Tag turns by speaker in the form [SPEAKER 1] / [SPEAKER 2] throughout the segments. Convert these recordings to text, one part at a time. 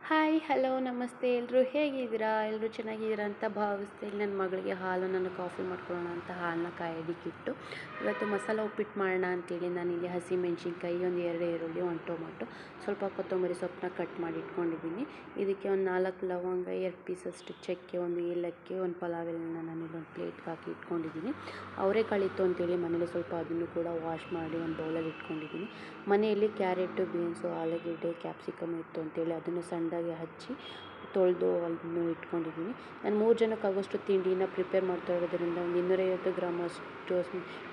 [SPEAKER 1] Hi hello ನಮಸ್ತೆ ಎಲ್ಲರೂ ಹೇಗಿದ್ದೀರಾ? ಎಲ್ಲರೂ ಚೆನ್ನಾಗಿದ್ದೀರಾ ಅಂತ ಭಾವಿಸ್ತೀನಿ. ನನ್ನ ಮಗಳಿಗೆ ಹಾಲು ನಾನು ಕಾಫಿ ಮಾಡ್ಕೊಳ್ಳೋಣ ಅಂತ ಹಾಲನ್ನ ಕಾಯೋದಕ್ಕಿಟ್ಟು ಇವತ್ತು ಮಸಾಲೆ ಉಪ್ಪಿಟ್ಟು ಮಾಡೋಣ ಅಂತೇಳಿ ನಾನಿಲ್ಲಿ ಹಸಿಮೆಣ್ಸಿನ್ಕಾಯಿ, ಒಂದು 2 ಈರುಳ್ಳಿ, ಒಂದು ಟೊಮೊಟೊ, ಸ್ವಲ್ಪ ಕೊತ್ತಂಬರಿ ಸೊಪ್ಪನ್ನ ಕಟ್ ಮಾಡಿ ಇಟ್ಕೊಂಡಿದ್ದೀನಿ. ಇದಕ್ಕೆ ಒಂದು 4 ಲವಂಗ, 2 ಪೀಸಷ್ಟು ಚಕ್ಕೆ, ಒಂದು ಏಲಕ್ಕಿ, ಒಂದು ಪಲಾವ್ ಎಲೆನ ನಾನಿಲ್ಲಿ ಒಂದು ಪ್ಲೇಟ್ಗೆ ಹಾಕಿ ಇಟ್ಕೊಂಡಿದ್ದೀನಿ. ಅವರೆಕಾಳು ಇತ್ತು ಅಂತೇಳಿ ಮನೇಲಿ ಸ್ವಲ್ಪ ಅದನ್ನು ಕೂಡ ವಾಶ್ ಮಾಡಿ ಒಂದು ಬೌಲಲ್ಲಿ ಇಟ್ಕೊಂಡಿದ್ದೀನಿ. ಮನೆಯಲ್ಲಿ ಕ್ಯಾರೆಟು, ಬೀನ್ಸು, ಆಲೂಗೆಡ್ಡೆ, ಕ್ಯಾಪ್ಸಿಕಮ್ ಇತ್ತು ಅಂತೇಳಿ ಅದನ್ನು ಸಣ್ಣದಾಗಿ ಹಚ್ಚಿ ತೊಳೆದು ಅದನ್ನು ಇಟ್ಕೊಂಡಿದ್ದೀನಿ. ನಾನು 3 ಜನಕ್ಕಾಗೋಷ್ಟು ತಿಂಡಿನ ಪ್ರಿಪೇರ್ ಮಾಡ್ತಾ ಇರೋದ್ರಿಂದ ಒಂದು 250 ಗ್ರಾಮ್ ಅಷ್ಟು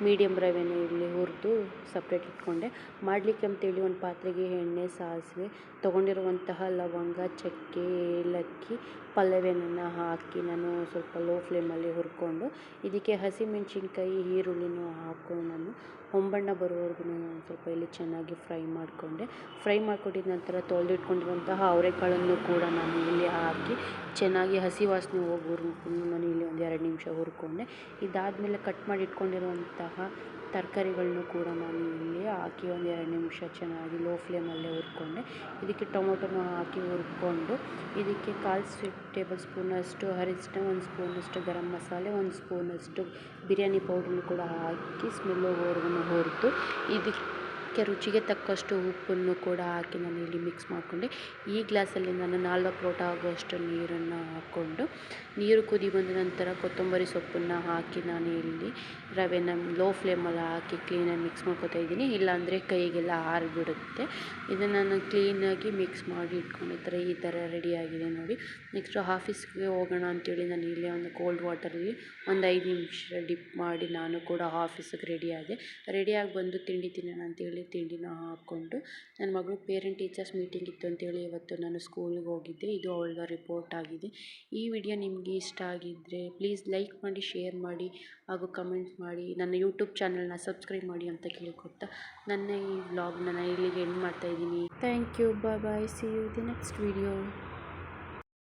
[SPEAKER 1] ಮೀಡಿಯಮ್ ರವೆನ ಇಲ್ಲಿ ಹುರಿದು ಸಪ್ರೇಟ್ ಇಟ್ಕೊಂಡೆ. ಮಾಡಲಿಕ್ಕೆ ಅಂತೇಳಿ ಒಂದು ಪಾತ್ರೆಗೆ ಎಣ್ಣೆ, ಸಾಸಿವೆ, ತೊಗೊಂಡಿರುವಂತಹ ಲವಂಗ, ಚಕ್ಕೆ, ಏಲಕ್ಕಿ, ಪಲಾವ್ ಎಲೆನ ಹಾಕಿ ನಾನು ಸ್ವಲ್ಪ ಲೋ ಫ್ಲೇಮಲ್ಲಿ ಹುರ್ಕೊಂಡು ಇದಕ್ಕೆ ಹಸಿಮೆಣ್ಸಿನ್ಕಾಯಿ, ಈರುಳ್ಳಿನೂ ಹಾಕ್ಕೊಂಡು ನಾನು ಹೊಂಬಣ್ಣ ಬರೋವರೆಗೂ ನಾನು ಸ್ವಲ್ಪ ಇಲ್ಲಿ ಚೆನ್ನಾಗಿ ಫ್ರೈ ಮಾಡ್ಕೊಂಡಿದ್ದ ನಂತರ ತೊಳೆದಿಟ್ಕೊಂಡಿರುವಂತಹ ಅವರೆಕಾಳನ್ನು ಕೂಡ ನಾನು ಇಲ್ಲಿ ಹಾಕಿ ಚೆನ್ನಾಗಿ ಹಸಿ ವಾಸನೆ ಹೋಗೋವರೆಗೂ ನಾನು ಇಲ್ಲಿ ಒಂದು 2 ನಿಮಿಷ ಹುರ್ಕೊಂಡೆ. ಇದಾದಮೇಲೆ ಕಟ್ ಮಾಡಿ ಇಟ್ಕೊಂಡಿರುವಂತಹ ತರಕಾರಿಗಳನ್ನು ಕೂಡ ನಾನು ಇಲ್ಲಿ ಹಾಕಿ ಒಂದು 2 ನಿಮಿಷ ಚೆನ್ನಾಗಿ ಲೋ ಫ್ಲೇಮಲ್ಲೇ ಹುರ್ಕೊಂಡೆ. ಇದಕ್ಕೆ ಟೊಮೊಟೊನ ಹಾಕಿ ಹುರ್ಕೊಂಡು ಇದಕ್ಕೆ 1/4 ಟೇಬಲ್ ಸ್ಪೂನಷ್ಟು ಅರಿಶಿನ, 1 ಸ್ಪೂನಷ್ಟು ಗರಂ ಮಸಾಲೆ, 1 ಸ್ಪೂನಷ್ಟು ಬಿರಿಯಾನಿ ಪೌಡ್ರನ್ನು ಕೂಡ ಹಾಕಿ ಸ್ಮೆಲ್ ಹೋಗೋವರೆಗೂ ಹುರಿದು ಇದಕ್ಕೆ ರುಚಿಗೆ ತಕ್ಕಷ್ಟು ಉಪ್ಪನ್ನು ಕೂಡ ಹಾಕಿ ನಾನು ಇಲ್ಲಿ ಮಿಕ್ಸ್ ಮಾಡಿಕೊಂಡೆ. ಈ ಗ್ಲಾಸಲ್ಲಿ ನಾನು 4 ಲೋಟ ಆಗುವಷ್ಟು ನೀರನ್ನು ಹಾಕ್ಕೊಂಡು ನೀರು ಕುದಿ ಬಂದ ನಂತರ ಕೊತ್ತಂಬರಿ ಸೊಪ್ಪನ್ನು ಹಾಕಿ ನಾನು ಇಲ್ಲಿ ರವೆನ ಲೋ ಫ್ಲೇಮಲ್ಲಿ ಹಾಕಿ ಕ್ಲೀನಾಗಿ ಮಿಕ್ಸ್ ಮಾಡ್ಕೊತಾ ಇದ್ದೀನಿ. ಇಲ್ಲಾಂದರೆ ಕೈಗೆಲ್ಲ ಆರಿಬಿಡುತ್ತೆ. ಇದನ್ನು ನಾನು ಕ್ಲೀನಾಗಿ ಮಿಕ್ಸ್ ಮಾಡಿ ಇಟ್ಕೊಂಡಿರ್ತಾರೆ. ಈ ಥರ ರೆಡಿಯಾಗಿದೆ ನೋಡಿ. ನೆಕ್ಸ್ಟು ಆಫೀಸ್ಗೆ ಹೋಗೋಣ ಅಂತೇಳಿ ನಾನು ಇಲ್ಲೇ ಒಂದು ಕೋಲ್ಡ್ ವಾಟರಲ್ಲಿ ಒಂದು 5 ನಿಮಿಷ ಡಿಪ್ ಮಾಡಿ ನಾನು ಕೂಡ ಆಫೀಸಿಗೆ ರೆಡಿಯಾಗಿ ಬಂದು ತಿಂಡಿ ತಿನ್ನೋಣ ಅಂತೇಳಿ ತಿಂಡಿನ ಹಾಕ್ಕೊಂಡು ನನ್ನ ಮಗಳು ಪೇರೆಂಟ್ ಟೀಚರ್ಸ್ ಮೀಟಿಂಗ್ ಇತ್ತು ಅಂತೇಳಿ ಇವತ್ತು ನಾನು ಸ್ಕೂಲಿಗೆ ಹೋಗಿದ್ದೆ. ಇದು ಅವಳ ರಿಪೋರ್ಟ್ ಆಗಿದೆ. ಈ ವಿಡಿಯೋ ನಿಮಗೆ ಇಷ್ಟ ಆಗಿದ್ದರೆ ಪ್ಲೀಸ್ ಲೈಕ್ ಮಾಡಿ, ಶೇರ್ ಮಾಡಿ ಹಾಗೂ ಕಮೆಂಟ್ ಮಾಡಿ. ನನ್ನ ಯೂಟ್ಯೂಬ್ ಚಾನಲ್ನ ಸಬ್ಸ್ಕ್ರೈಬ್ ಮಾಡಿ ಅಂತ ಕೇಳ್ಕೊತಾ ನನ್ನ ಈ ವ್ಲಾಗ್ನ ನಾನು ಇಲ್ಲಿಗೆ ಎಂಡ್ ಮಾಡ್ತಾಯಿದ್ದೀನಿ. Thank you. Bye. See you the next video.